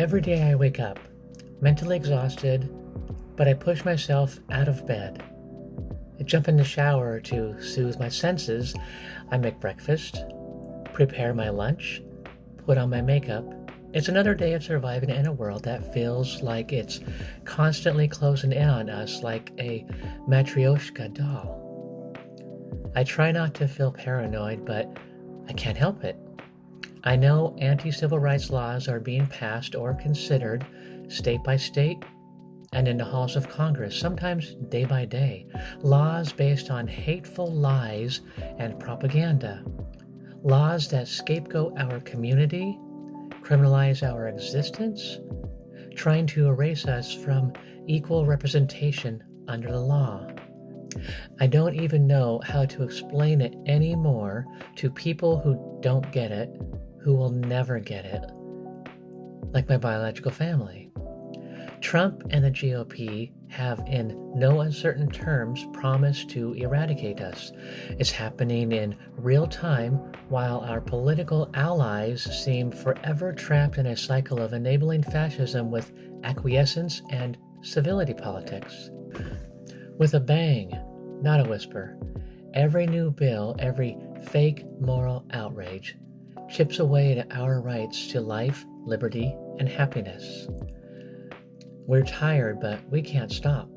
Every day I wake up, mentally exhausted, but I push myself out of bed. I jump in the shower to soothe my senses. I make breakfast, prepare my lunch, put on my makeup. It's another day of surviving in a world that feels like it's constantly closing in on us like a matryoshka doll. I try not to feel paranoid, but I can't help it. I know anti-civil rights laws are being passed or considered state by state and in the halls of Congress, sometimes day by day. Laws based on hateful lies and propaganda. Laws that scapegoat our community, criminalize our existence, trying to erase us from equal representation under the law. I don't even know how to explain it anymore to people who don't get it, who will never get it, like my biological family. Trump and the GOP have, in no uncertain terms, promised to eradicate us. It's happening in real time while our political allies seem forever trapped in a cycle of enabling fascism with acquiescence and civility politics. With a bang, not a whisper, every new bill, every fake moral outrage chips away at our rights to life, liberty, and happiness. We're tired, but we can't stop.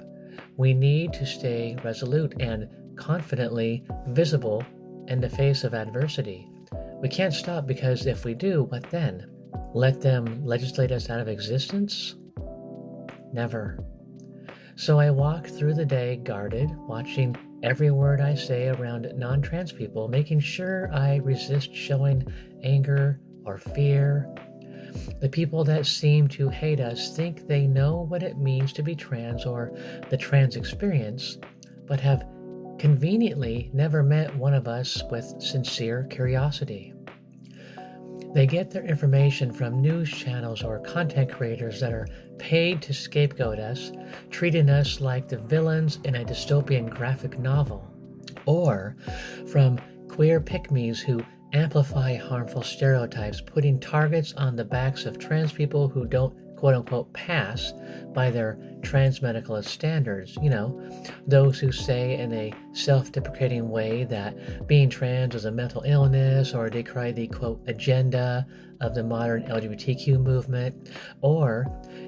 We need to stay resolute and confidently visible in the face of adversity. We can't stop because if we do, what then? Let them legislate us out of existence? Never. So I walk through the day guarded, watching every word I say around non-trans people, making sure I resist showing anger or fear. The people that seem to hate us think they know what it means to be trans or the trans experience, but have conveniently never met one of us with sincere curiosity. They get their information from news channels or content creators that are paid to scapegoat us, treating us like the villains in a dystopian graphic novel, or from queer pick-me's who amplify harmful stereotypes, putting targets on the backs of trans people who don't quote-unquote pass by their trans medical standards. Those who say in a self-deprecating way that being trans is a mental illness, or decry the quote agenda of the modern LGBTQ movement, or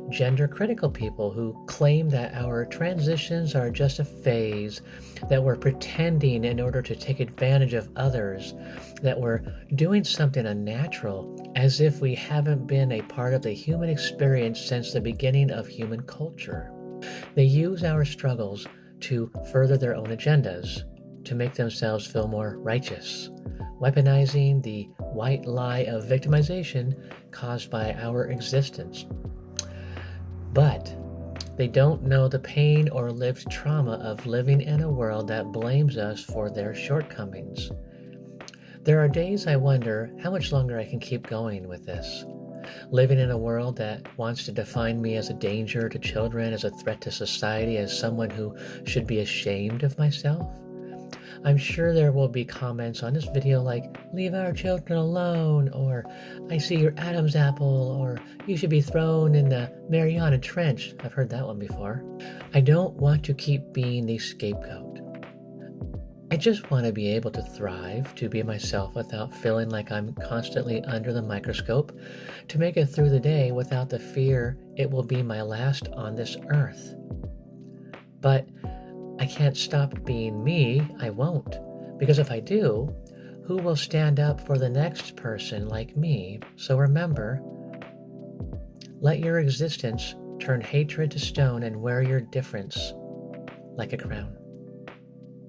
gender critical people who claim that our transitions are just a phase, that we're pretending in order to take advantage of others, that we're doing something unnatural, as if we haven't been a part of the human experience since the beginning of human culture. They use our struggles to further their own agendas, to make themselves feel more righteous, weaponizing the white lie of victimization caused by our existence. But they don't know the pain or lived trauma of living in a world that blames us for their shortcomings. There are days I wonder how much longer I can keep going with this. Living in a world that wants to define me as a danger to children, as a threat to society, as someone who should be ashamed of myself. I'm sure there will be comments on this video like, leave our children alone, or I see your Adam's apple, or you should be thrown in the Mariana Trench. I've heard that one before. I don't want to keep being the scapegoat. I just want to be able to thrive, to be myself without feeling like I'm constantly under the microscope, to make it through the day without the fear it will be my last on this earth. But I can't stop being me. I won't. Because if I do, who will stand up for the next person like me? So remember, let your existence turn hatred to stone and wear your difference like a crown.